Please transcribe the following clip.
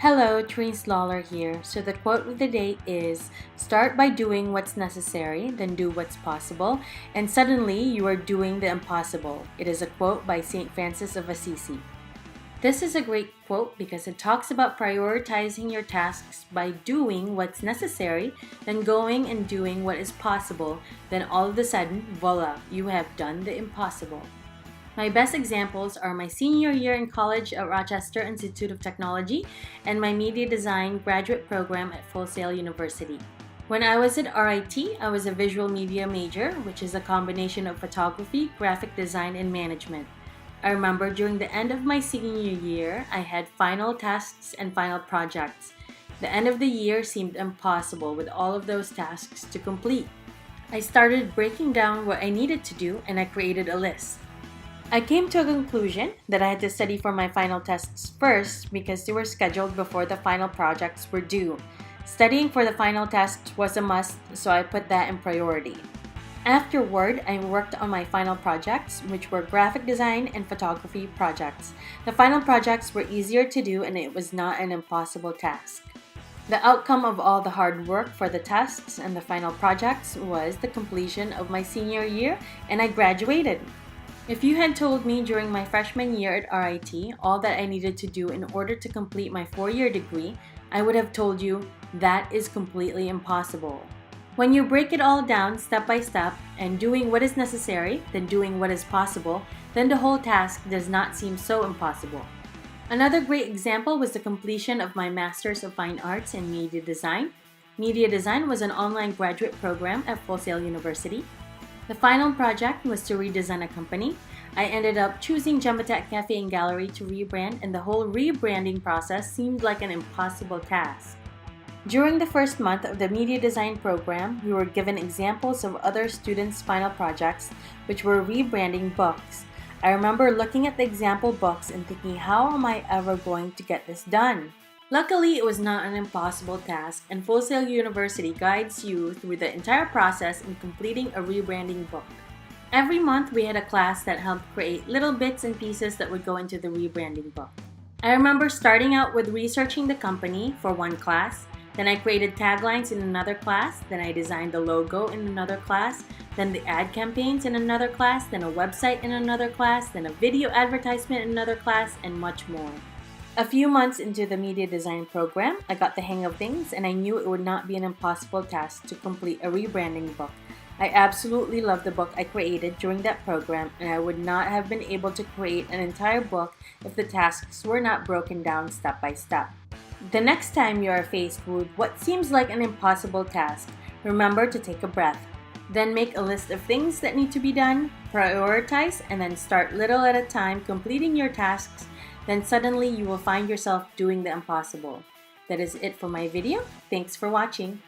Hello, Therese Lawler here. So the quote of the day is, start by doing what's necessary, then do what's possible, and suddenly you are doing the impossible. It is a quote by St. Francis of Assisi. This is a great quote because it talks about prioritizing your tasks by doing what's necessary, then going and doing what is possible, then all of a sudden, voila, you have done the impossible. My best examples are my senior year in college at Rochester Institute of Technology and my media design graduate program at Full Sail University. When I was at RIT, I was a visual media major, which is a combination of photography, graphic design, and management. I remember during the end of my senior year, I had final tasks and final projects. The end of the year seemed impossible with all of those tasks to complete. I started breaking down what I needed to do and I created a list. I came to a conclusion that I had to study for my final tests first because they were scheduled before the final projects were due. Studying for the final test was a must, so I put that in priority. Afterward, I worked on my final projects, which were graphic design and photography projects. The final projects were easier to do and it was not an impossible task. The outcome of all the hard work for the tests and the final projects was the completion of my senior year and I graduated. If you had told me during my freshman year at RIT all that I needed to do in order to complete my 4-year degree, I would have told you that is completely impossible. When you break it all down step by step and doing what is necessary, then doing what is possible, then the whole task does not seem so impossible. Another great example was the completion of my Masters of Fine Arts in Media Design. Media Design was an online graduate program at Full Sail University. The final project was to redesign a company. I ended up choosing Gemmatech Cafe and Gallery to rebrand, and the whole rebranding process seemed like an impossible task. During the first month of the media design program, we were given examples of other students' final projects, which were rebranding books. I remember looking at the example books and thinking, how am I ever going to get this done? Luckily, it was not an impossible task, and Full Sail University guides you through the entire process in completing a rebranding book. Every month, we had a class that helped create little bits and pieces that would go into the rebranding book. I remember starting out with researching the company for one class, then I created taglines in another class, then I designed the logo in another class, then the ad campaigns in another class, then a website in another class, then a video advertisement in another class, and much more. A few months into the media design program, I got the hang of things and I knew it would not be an impossible task to complete a rebranding book. I absolutely loved the book I created during that program and I would not have been able to create an entire book if the tasks were not broken down step by step. The next time you are faced with what seems like an impossible task, remember to take a breath. Then make a list of things that need to be done, prioritize, and then start little at a time completing your tasks. Then suddenly you will find yourself doing the impossible. That is it for my video. Thanks for watching.